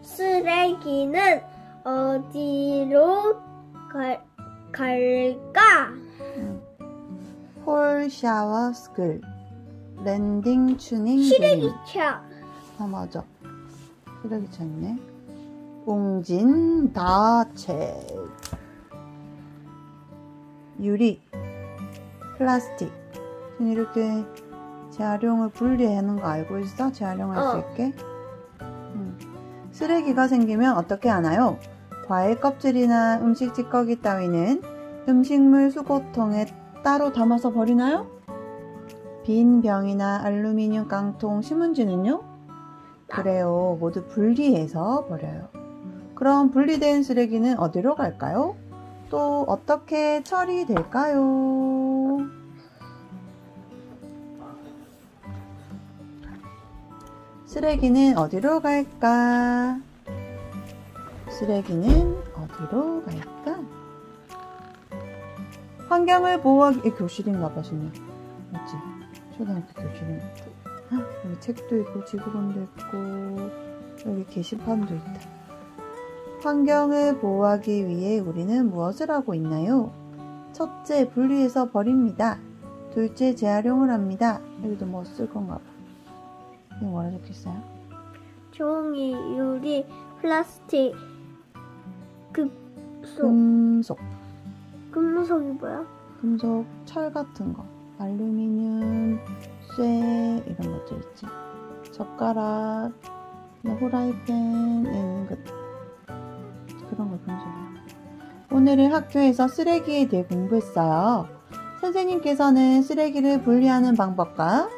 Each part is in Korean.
쓰레기는 어디로 갈까? 홀 샤워 스쿨 랜딩 튜닝 쓰레기차. 맞아. 쓰레기차 있네. 웅진 다책 유리 플라스틱. 이렇게 재활용을 분리하는 거 알고 있어? 재활용할 수 있게. 쓰레기가 생기면 어떻게 하나요? 과일 껍질이나 음식 찌꺼기 따위는 음식물 수거통에 따로 담아서 버리나요? 빈 병이나 알루미늄 깡통, 신문지는요? 그래요. 모두 분리해서 버려요. 그럼 분리된 쓰레기는 어디로 갈까요? 또 어떻게 처리될까요? 쓰레기는 어디로 갈까? 쓰레기는 어디로 갈까? 환경을 보호하기, 교실인가 봐, 신이. 맞지? 초등학교 교실인 것 같아. 여기 책도 있고, 지구본도 있고, 여기 게시판도 있다. 환경을 보호하기 위해 우리는 무엇을 하고 있나요? 첫째, 분리해서 버립니다. 둘째, 재활용을 합니다. 여기도 뭐 쓸 건가 봐. 이거 뭐라 적혀있어요? 종이, 유리, 플라스틱, 금속. 금속이 뭐야? 금속, 철 같은 거. 알루미늄, 쇠 이런 것들 있지. 젓가락, 후라이팬 이런 것. 그런 거 금속이야. 오늘은 학교에서 쓰레기에 대해 공부했어요. 선생님께서는 쓰레기를 분리하는 방법과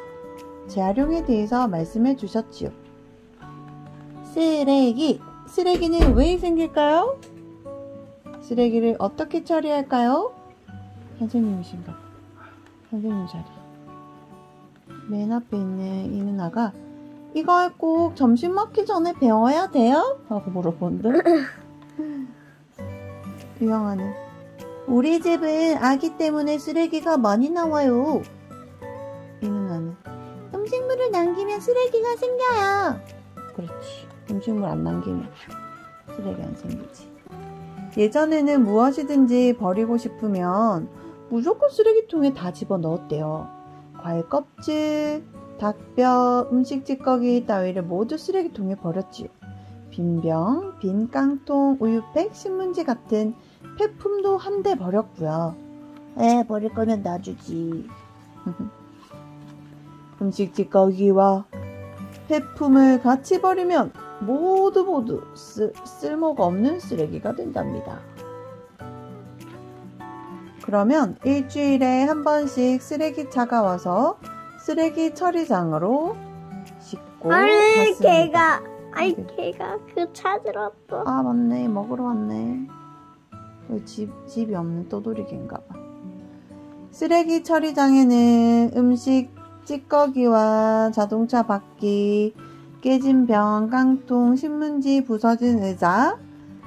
재활용에 대해서 말씀해 주셨지요. 쓰레기는 왜 생길까요? 쓰레기를 어떻게 처리할까요? 선생님이신가? 선생님 자리. 맨 앞에 있는 이 누나가 이걸 꼭 점심 먹기 전에 배워야 돼요? 하고 물어보는데 유영아는 우리 집은 아기 때문에 쓰레기가 많이 나와요. 이 누나는 음식물을 남기면 쓰레기가 생겨요. 그렇지. 음식물 안 남기면 쓰레기 안 생기지. 예전에는 무엇이든지 버리고 싶으면 무조건 쓰레기통에 다 집어넣었대요. 과일 껍질, 닭뼈, 음식 찌꺼기 따위를 모두 쓰레기통에 버렸지요. 빈 병, 빈 깡통, 우유팩, 신문지 같은 폐품도 한데 버렸고요. 버릴 거면 놔주지. 음식 찌꺼기와 폐품을 같이 버리면 모두 쓸모가 없는 쓰레기가 된답니다. 그러면 일주일에 한 번씩 쓰레기차가 와서 쓰레기 처리장으로 싣고 갔습니다. 걔가 그 찾으러 왔어. 아 맞네. 먹으러 왔네. 집이 없는 떠돌이개인가봐. 쓰레기 처리장에는 음식 찌꺼기와 자동차 바퀴, 깨진 병, 깡통, 신문지, 부서진 의자,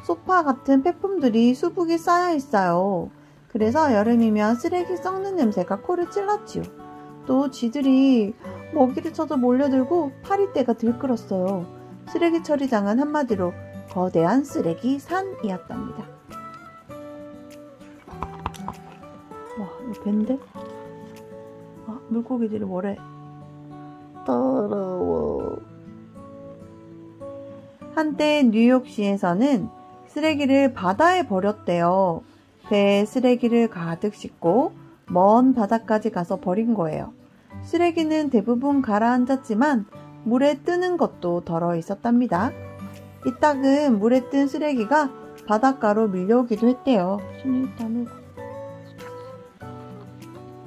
소파 같은 폐품들이 수북이 쌓여 있어요. 그래서 여름이면 쓰레기 썩는 냄새가 코를 찔렀지요. 또 쥐들이 먹이를 쳐서 몰려들고 파리떼가 들끓었어요. 쓰레기 처리장은 한마디로 거대한 쓰레기 산이었답니다. 와, 이거 밴데? 물고기들이 뭐래? 더러워. 한때 뉴욕시에서는 쓰레기를 바다에 버렸대요. 배에 쓰레기를 가득 싣고 먼 바다까지 가서 버린 거예요. 쓰레기는 대부분 가라앉았지만 물에 뜨는 것도 덜어 있었답니다. 이따금 물에 뜬 쓰레기가 바닷가로 밀려오기도 했대요. 손이 땀을.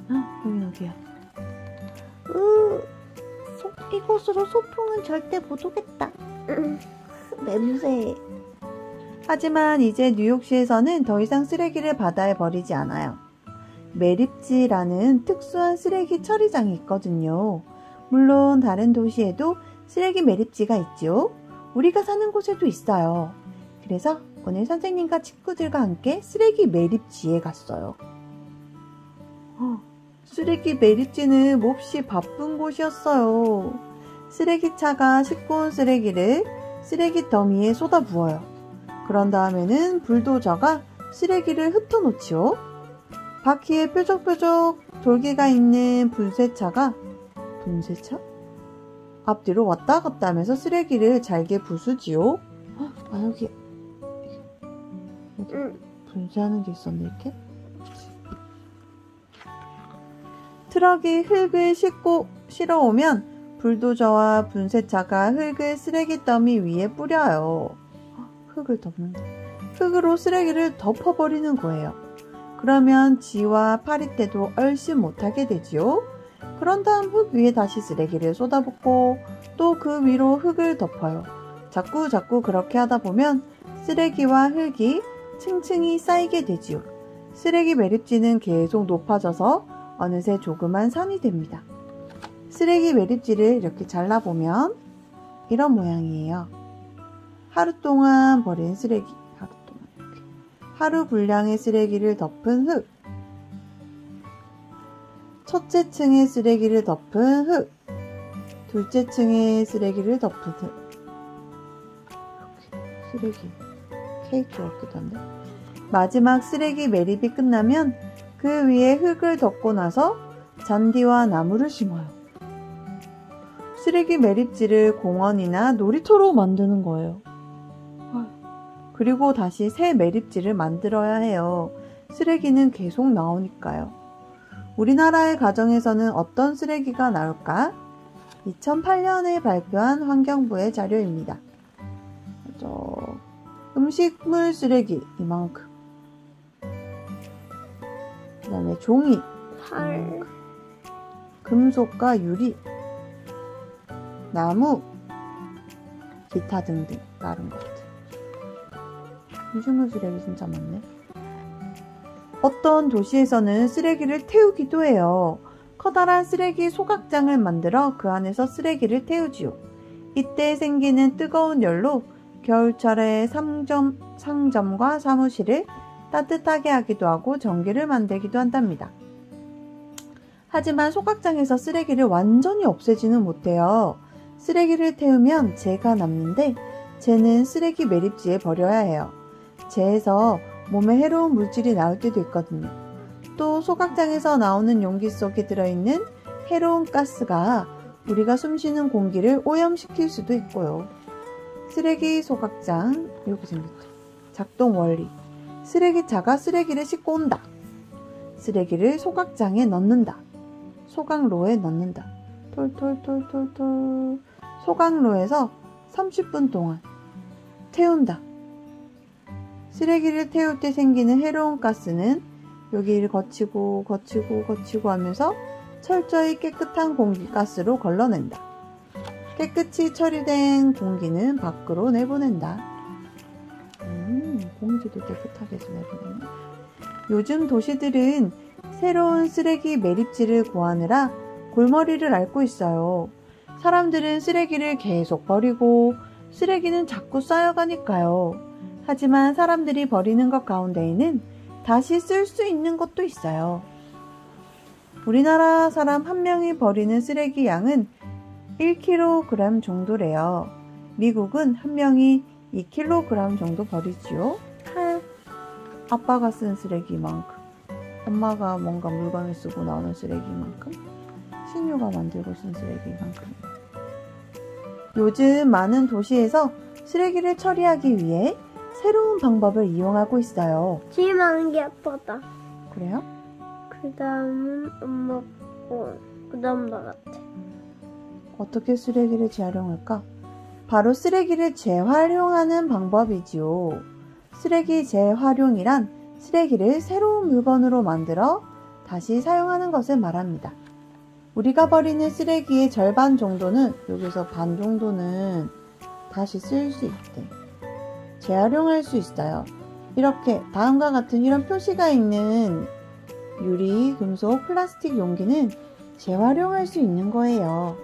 여긴 어디야? 이곳으로 소풍은 절대 못 오겠다. 냄새. 하지만 이제 뉴욕시에서는 더 이상 쓰레기를 바다에 버리지 않아요. 매립지라는 특수한 쓰레기 처리장이 있거든요. 물론 다른 도시에도 쓰레기 매립지가 있죠. 우리가 사는 곳에도 있어요. 그래서 오늘 선생님과 친구들과 함께 쓰레기 매립지에 갔어요. 쓰레기 매립지는 몹시 바쁜 곳이었어요. 쓰레기차가 싣고 온 쓰레기를 쓰레기 더미에 쏟아부어요. 그런 다음에는 불도저가 쓰레기를 흩어놓지요. 바퀴에 뾰족뾰족 돌기가 있는 분쇄차? 앞뒤로 왔다 갔다 하면서 쓰레기를 잘게 부수지요. 여기 분쇄하는 게 있었네, 이렇게. 트럭이 흙을 싣고 실어오면 불도저와 분쇄차가 흙을 쓰레기 더미 위에 뿌려요. 흙을 덮는다. 흙으로 쓰레기를 덮어버리는 거예요. 그러면 지와 파리떼도 얼씬 못하게 되지요. 그런 다음 흙 위에 다시 쓰레기를 쏟아붓고 또 그 위로 흙을 덮어요. 자꾸 그렇게 하다 보면 쓰레기와 흙이 층층이 쌓이게 되지요. 쓰레기 매립지는 계속 높아져서 어느새 조그만 산이 됩니다. 쓰레기 매립지를 이렇게 잘라보면 이런 모양이에요. 하루 동안 버린 쓰레기, 하루 분량의 쓰레기를 덮은 흙, 첫째 층의 쓰레기를 덮은 흙, 둘째 층의 쓰레기를 덮은 흙. 쓰레기 케이크 같기도 한데. 마지막 쓰레기 매립이 끝나면 그 위에 흙을 덮고 나서 잔디와 나무를 심어요. 쓰레기 매립지를 공원이나 놀이터로 만드는 거예요. 그리고 다시 새 매립지를 만들어야 해요. 쓰레기는 계속 나오니까요. 우리나라의 가정에서는 어떤 쓰레기가 나올까? 2008년에 발표한 환경부의 자료입니다. 음식물 쓰레기 이만큼, 그 다음에 종이, 금속과 유리, 나무, 기타 등등 다른 것들. 음식물 쓰레기 진짜 많네. 어떤 도시에서는 쓰레기를 태우기도 해요. 커다란 쓰레기 소각장을 만들어 그 안에서 쓰레기를 태우지요. 이때 생기는 뜨거운 열로 겨울철에 상점과 사무실을 따뜻하게 하기도 하고 전기를 만들기도 한답니다. 하지만 소각장에서 쓰레기를 완전히 없애지는 못해요. 쓰레기를 태우면 재가 남는데 재는 쓰레기 매립지에 버려야 해요. 재에서 몸에 해로운 물질이 나올 때도 있거든요. 또 소각장에서 나오는 용기 속에 들어있는 해로운 가스가 우리가 숨쉬는 공기를 오염시킬 수도 있고요. 쓰레기 소각장 이렇게 생겼죠. 작동 원리. 쓰레기차가 쓰레기를 싣고 온다. 쓰레기를 소각장에 넣는다. 소각로에 넣는다. 톨톨톨톨톨. 소각로에서 30분 동안 태운다. 쓰레기를 태울 때 생기는 해로운 가스는 여기를 거치고 하면서 철저히 깨끗한 공기가스로 걸러낸다. 깨끗이 처리된 공기는 밖으로 내보낸다. 공기도 깨끗하게 내보낸다. 요즘 도시들은 새로운 쓰레기 매립지를 구하느라 골머리를 앓고 있어요. 사람들은 쓰레기를 계속 버리고 쓰레기는 자꾸 쌓여가니까요. 하지만 사람들이 버리는 것 가운데에는 다시 쓸 수 있는 것도 있어요. 우리나라 사람 한 명이 버리는 쓰레기 양은 1kg 정도래요. 미국은 한 명이 2kg 정도 버리지요. 아빠가 쓴 쓰레기만큼, 엄마가 뭔가 물건을 쓰고 나오는 쓰레기만큼, 신유가 만들고 쓴 쓰레기만큼. 요즘 많은 도시에서 쓰레기를 처리하기 위해 새로운 방법을 이용하고 있어요. 제일 많은 게 아빠다. 그래요? 그 다음은 엄마 거, 그 다음 나 같아. 어떻게 쓰레기를 재활용할까? 바로 쓰레기를 재활용하는 방법이지요. 쓰레기 재활용이란 쓰레기를 새로운 물건으로 만들어 다시 사용하는 것을 말합니다. 우리가 버리는 쓰레기의 절반 정도는, 여기서 반 정도는 다시 쓸 수 있대. 재활용할 수 있어요. 이렇게 다음과 같은 이런 표시가 있는 유리, 금속, 플라스틱 용기는 재활용할 수 있는 거예요.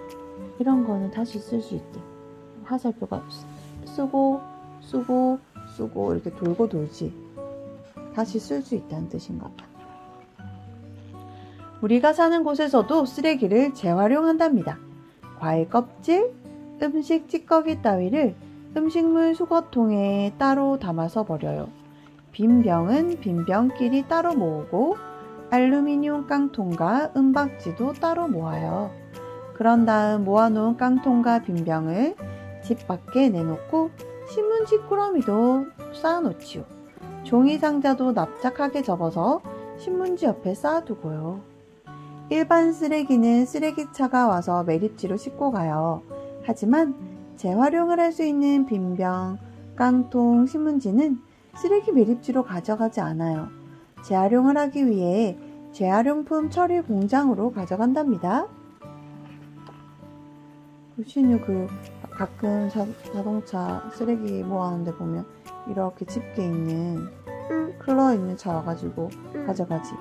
이런 거는 다시 쓸 수 있대. 화살표가 쓰고 이렇게 돌고 돌지. 다시 쓸 수 있다는 뜻인가 봐. 우리가 사는 곳에서도 쓰레기를 재활용한답니다. 과일 껍질, 음식 찌꺼기 따위를 음식물 수거통에 따로 담아서 버려요. 빈 병은 빈 병끼리 따로 모으고 알루미늄 깡통과 은박지도 따로 모아요. 그런 다음 모아놓은 깡통과 빈 병을 집 밖에 내놓고 신문지 꾸러미도 쌓아놓지요. 종이 상자도 납작하게 접어서 신문지 옆에 쌓아두고요. 일반 쓰레기는 쓰레기차가 와서 매립지로 싣고 가요. 하지만 재활용을 할 수 있는 빈병, 깡통, 신문지는 쓰레기 매립지로 가져가지 않아요. 재활용을 하기 위해 재활용품 처리 공장으로 가져간답니다. 신유 가끔 자동차 쓰레기 모아놓는데 보면 이렇게 집게 있는 클러 있는 차 와가지고 가져가지.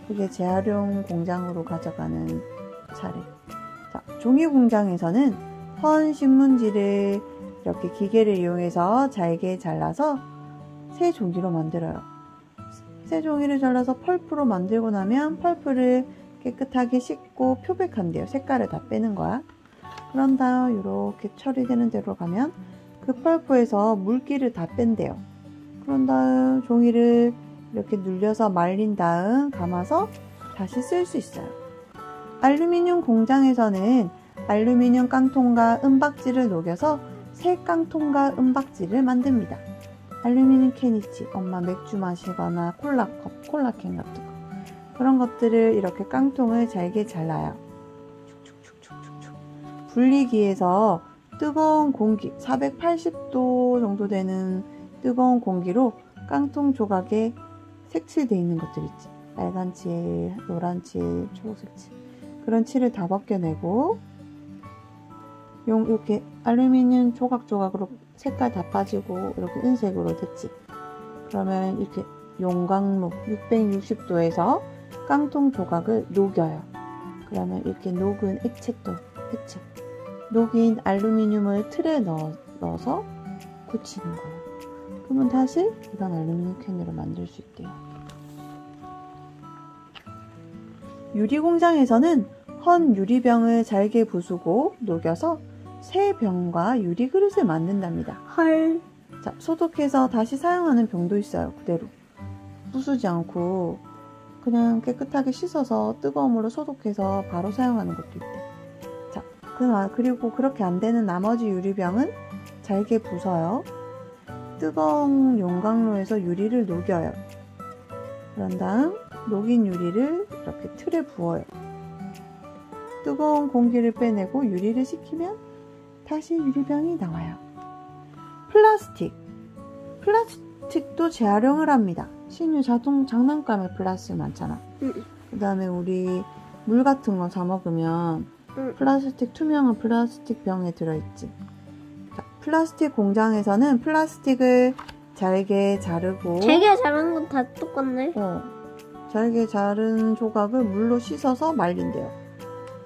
그게 재활용 공장으로 가져가는 차례. 자, 종이 공장에서는 헌 신문지를 이렇게 기계를 이용해서 잘게 잘라서 새 종이로 만들어요. 새 종이를 잘라서 펄프로 만들고 나면 펄프를 깨끗하게 씻고 표백한대요. 색깔을 다 빼는 거야. 그런 다음 이렇게 처리되는 대로 가면 그 펄프에서 물기를 다 뺀대요. 그런 다음 종이를 이렇게 눌려서 말린 다음 감아서 다시 쓸 수 있어요. 알루미늄 공장에서는 알루미늄 깡통과 은박지를 녹여서 새 깡통과 은박지를 만듭니다. 알루미늄 캔 있지? 엄마 맥주 마시거나 콜라컵, 콜라캔 같은 거. 그런 것들을 이렇게 깡통을 잘게 잘라요. 축축축축축축. 분리기에서 뜨거운 공기, 480도 정도 되는 뜨거운 공기로 깡통 조각에 색칠되어 있는 것들 있지. 빨간 칠, 노란 칠, 초록색 칠. 그런 칠을 다 벗겨내고 이렇게 알루미늄 조각조각으로 색깔 다 빠지고 이렇게 은색으로 됐지. 그러면 이렇게 용광로 660도에서 깡통 조각을 녹여요. 그러면 이렇게 녹은 액체. 녹인 알루미늄을 틀에 넣어서 굳히는 거예요. 그러면 다시 이런 알루미늄 캔으로 만들 수 있대요. 유리 공장에서는 헌 유리병을 잘게 부수고 녹여서 새 병과 유리 그릇을 만든답니다. 헐. 자, 소독해서 다시 사용하는 병도 있어요. 그대로 부수지 않고 그냥 깨끗하게 씻어서 뜨거운 물로 소독해서 바로 사용하는 것도 있대. 자, 그리고 그렇게 안 되는 나머지 유리병은 잘게 부숴요. 뜨거운 용광로에서 유리를 녹여요. 그런 다음 녹인 유리를 이렇게 틀에 부어요. 뜨거운 공기를 빼내고 유리를 식히면 다시 유리병이 나와요. 플라스틱도 재활용을 합니다. 신유 장난감에 플라스틱 많잖아. 그 다음에 우리 물 같은 거 사 먹으면 투명한 플라스틱 병에 들어있지. 자, 플라스틱 공장에서는 플라스틱을 잘게 자르고 잘게 자른 건 다 똑같네. 잘게 자른 조각을 물로 씻어서 말린대요.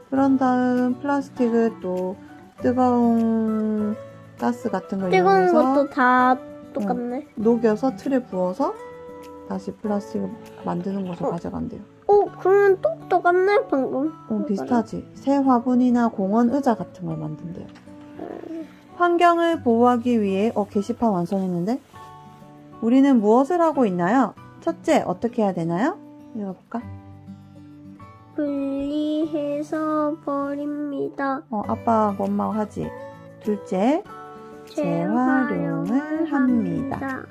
그런 다음 플라스틱을 또 뜨거운 가스 같은 걸 뜨거운 이용해서 것도 다 똑같네. 녹여서 틀에 부어서 다시 플라스틱을 만드는 곳으로 가져간대요. 그러면 또 똑같네 방금. 비슷하지. 새 화분이나 공원 의자 같은 걸 만든대요. 환경을 보호하기 위해 게시판 완성했는데 우리는 무엇을 하고 있나요? 첫째, 어떻게 해야 되나요? 읽어볼까? 분리해서 버립니다. 아빠하고 엄마가 하지. 둘째, 재활용을 합니다.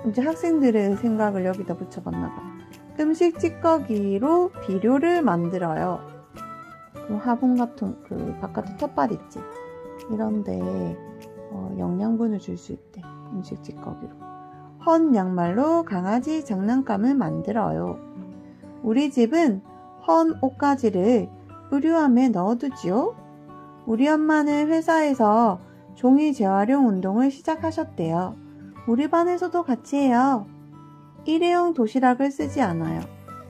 이제 학생들의 생각을 여기다 붙여봤나봐. 음식 찌꺼기로 비료를 만들어요. 화분 같은 바깥에 텃밭 있지. 이런데 영양분을 줄 수 있대. 음식 찌꺼기로. 헌 양말로 강아지 장난감을 만들어요. 우리 집은 헌 옷가지를 의류함에 넣어두지요. 우리 엄마는 회사에서 종이 재활용 운동을 시작하셨대요. 우리 반에서도 같이 해요. 일회용 도시락을 쓰지 않아요.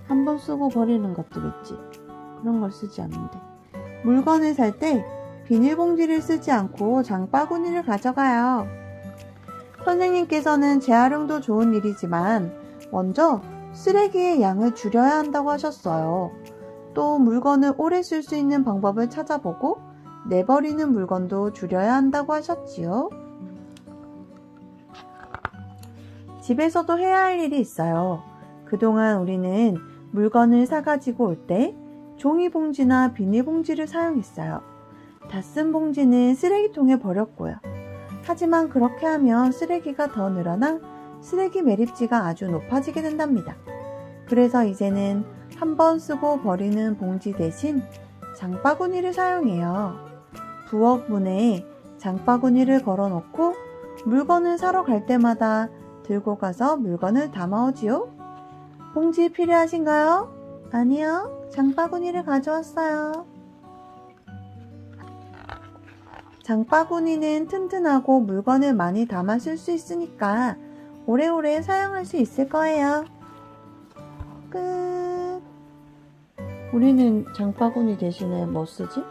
한번 쓰고 버리는 것들 있지. 그런 걸 쓰지 않는데. 물건을 살 때 비닐봉지를 쓰지 않고 장바구니를 가져가요. 선생님께서는 재활용도 좋은 일이지만 먼저 쓰레기의 양을 줄여야 한다고 하셨어요. 또 물건을 오래 쓸 수 있는 방법을 찾아보고 내버리는 물건도 줄여야 한다고 하셨지요. 집에서도 해야 할 일이 있어요. 그동안 우리는 물건을 사가지고 올 때 종이봉지나 비닐봉지를 사용했어요. 다 쓴 봉지는 쓰레기통에 버렸고요. 하지만 그렇게 하면 쓰레기가 더 늘어나 쓰레기 매립지가 아주 높아지게 된답니다. 그래서 이제는 한 번 쓰고 버리는 봉지 대신 장바구니를 사용해요. 부엌 문에 장바구니를 걸어놓고 물건을 사러 갈 때마다 들고 가서 물건을 담아오지요. 봉지 필요하신가요? 아니요, 장바구니를 가져왔어요. 장바구니는 튼튼하고 물건을 많이 담아 쓸 수 있으니까 오래오래 사용할 수 있을 거예요. 끝. 우리는 장바구니 대신에 뭐 쓰지?